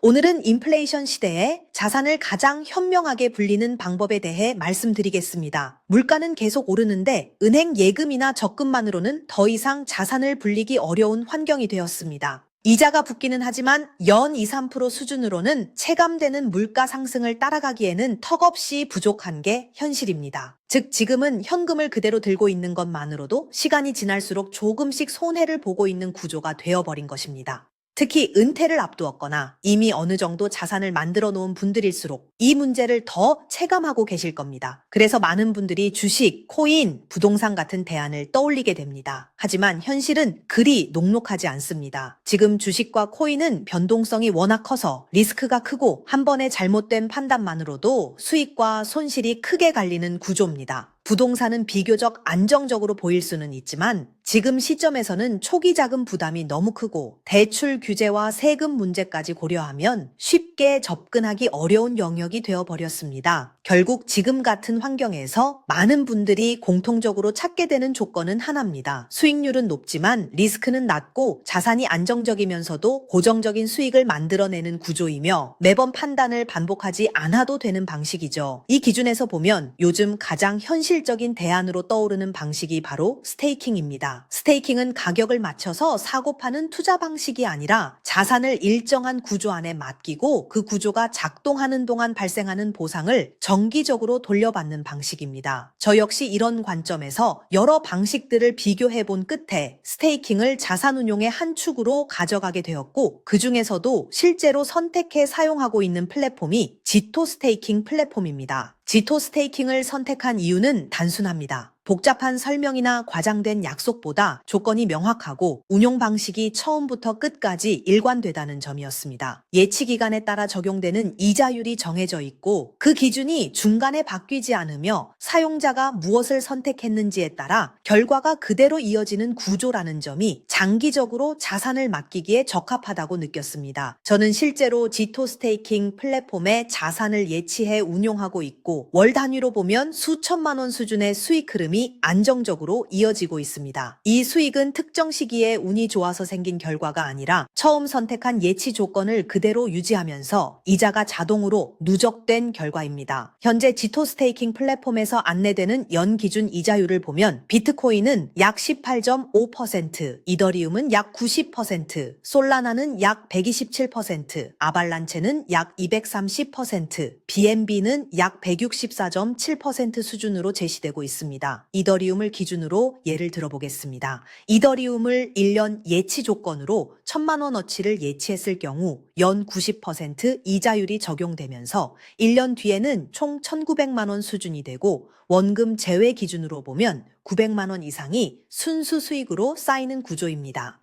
오늘은 인플레이션 시대에 자산을 가장 현명하게 불리는 방법에 대해 말씀드리겠습니다. 물가는 계속 오르는데 은행 예금이나 적금만으로는 더 이상 자산을 불리기 어려운 환경이 되었습니다. 이자가 붙기는 하지만 연 2, 3% 수준으로는 체감되는 물가 상승을 따라가기에는 턱없이 부족한 게 현실입니다. 즉 지금은 현금을 그대로 들고 있는 것만으로도 시간이 지날수록 조금씩 손해를 보고 있는 구조가 되어버린 것입니다. 특히 은퇴를 앞두었거나 이미 어느 정도 자산을 만들어 놓은 분들일수록 이 문제를 더 체감하고 계실 겁니다. 그래서 많은 분들이 주식, 코인, 부동산 같은 대안을 떠올리게 됩니다. 하지만 현실은 그리 녹록하지 않습니다. 지금 주식과 코인은 변동성이 워낙 커서 리스크가 크고 한 번의 잘못된 판단만으로도 수익과 손실이 크게 갈리는 구조입니다. 부동산은 비교적 안정적으로 보일 수는 있지만 지금 시점에서는 초기 자금 부담이 너무 크고 대출 규제와 세금 문제까지 고려하면 쉽게 접근하기 어려운 영역이 되어버렸습니다. 결국 지금 같은 환경에서 많은 분들이 공통적으로 찾게 되는 조건은 하나입니다. 수익률은 높지만 리스크는 낮고 자산이 안정적이면서도 고정적인 수익을 만들어내는 구조이며 매번 판단을 반복하지 않아도 되는 방식이죠. 이 기준에서 보면 요즘 가장 현실적인 대안으로 떠오르는 방식이 바로 스테이킹입니다. 스테이킹은 가격을 맞춰서 사고 파는 투자 방식이 아니라 자산을 일정한 구조 안에 맡기고 그 구조가 작동하는 동안 발생하는 보상을 정기적으로 돌려받는 방식입니다. 저 역시 이런 관점에서 여러 방식들을 비교해 본 끝에 스테이킹을 자산운용의 한 축으로 가져가게 되었고 그 중에서도 실제로 선택해 사용하고 있는 플랫폼이 지토 스테이킹 플랫폼입니다. 지토 스테이킹을 선택한 이유는 단순합니다. 복잡한 설명이나 과장된 약속보다 조건이 명확하고 운용 방식이 처음부터 끝까지 일관되다는 점이었습니다. 예치 기간에 따라 적용되는 이자율이 정해져 있고 그 기준이 중간에 바뀌지 않으며 사용자가 무엇을 선택했는지에 따라 결과가 그대로 이어지는 구조라는 점이 장기적으로 자산을 맡기기에 적합하다고 느꼈습니다. 저는 실제로 지토 스테이킹 플랫폼에 자산을 예치해 운용하고 있고 월 단위로 보면 수천만 원 수준의 수익 흐름이 안정적으로 이어지고 있습니다. 이 수익은 특정 시기에 운이 좋아서 생긴 결과가 아니라 처음 선택한 예치 조건을 그대로 유지하면서 이자가 자동으로 누적된 결과입니다. 현재 지토 스테이킹 플랫폼에서 안내되는 연 기준 이자율을 보면 비트코인은 약 18.5%, 이더리움은 약 90%, 솔라나는 약 127%, 아발란체는 약 230%, BNB는 약 164.7% 수준으로 제시되고 있습니다. 이더리움을 기준으로 예를 들어보겠습니다. 이더리움을 1년 예치 조건으로 1,000만 원어치를 예치했을 경우 연 90% 이자율이 적용되면서 1년 뒤에는 총 1,900만 원 수준이 되고 원금 제외 기준으로 보면 900만 원 이상이 순수 수익으로 쌓이는 구조입니다.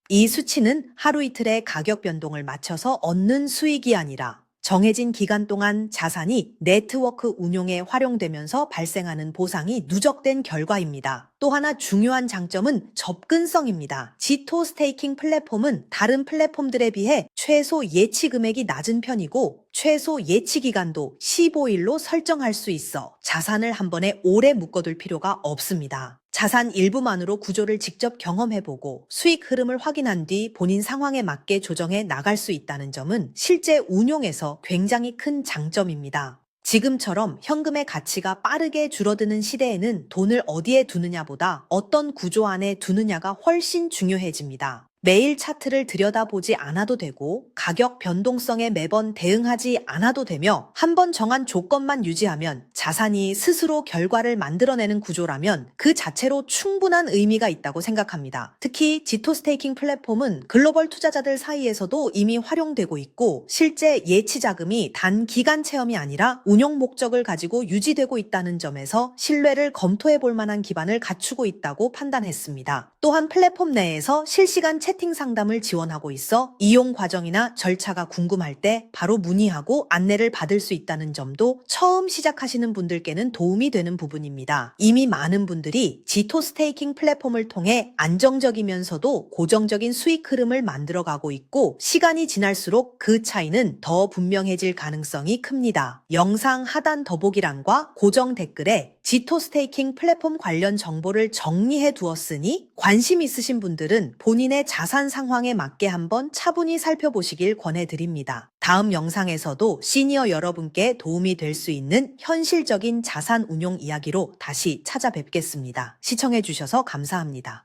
이 수치는 하루 이틀의 가격 변동을 맞춰서 얻는 수익이 아니라 정해진 기간 동안 자산이 네트워크 운용에 활용되면서 발생하는 보상이 누적된 결과입니다. 또 하나 중요한 장점은 접근성입니다. 지토 스테이킹 플랫폼은 다른 플랫폼들에 비해 최소 예치 금액이 낮은 편이고 최소 예치 기간도 15일로 설정할 수 있어 자산을 한 번에 오래 묶어둘 필요가 없습니다. 자산 일부만으로 구조를 직접 경험해보고 수익 흐름을 확인한 뒤 본인 상황에 맞게 조정해 나갈 수 있다는 점은 실제 운용에서 굉장히 큰 장점입니다. 지금처럼 현금의 가치가 빠르게 줄어드는 시대에는 돈을 어디에 두느냐보다 어떤 구조 안에 두느냐가 훨씬 중요해집니다. 매일 차트를 들여다보지 않아도 되고 가격 변동성에 매번 대응하지 않아도 되며 한 번 정한 조건만 유지하면 자산이 스스로 결과를 만들어내는 구조라면 그 자체로 충분한 의미가 있다고 생각합니다. 특히 지토 스테이킹 플랫폼은 글로벌 투자자들 사이에서도 이미 활용되고 있고 실제 예치 자금이 단기간 체험이 아니라 운용 목적을 가지고 유지되고 있다는 점에서 신뢰를 검토해 볼 만한 기반을 갖추고 있다고 판단했습니다. 또한 플랫폼 내에서 실시간 채팅 상담을 지원하고 있어 이용 과정이나 절차가 궁금할 때 바로 문의하고 안내를 받을 수 있다는 점도 처음 시작하시는 분들께는 도움이 되는 부분입니다. 이미 많은 분들이 지토 스테이킹 플랫폼을 통해 안정적이면서도 고정적인 수익 흐름을 만들어가고 있고 시간이 지날수록 그 차이는 더 분명해질 가능성이 큽니다. 영상 하단 더보기란과 고정 댓글에 지토 스테이킹 플랫폼 관련 정보를 정리해 두었으니 관심 있으신 분들은 본인의 자산 상황에 맞게 한번 차분히 살펴보시길 권해드립니다. 다음 영상에서도 시니어 여러분께 도움이 될 수 있는 현실적인 자산 운용 이야기로 다시 찾아뵙겠습니다. 시청해주셔서 감사합니다.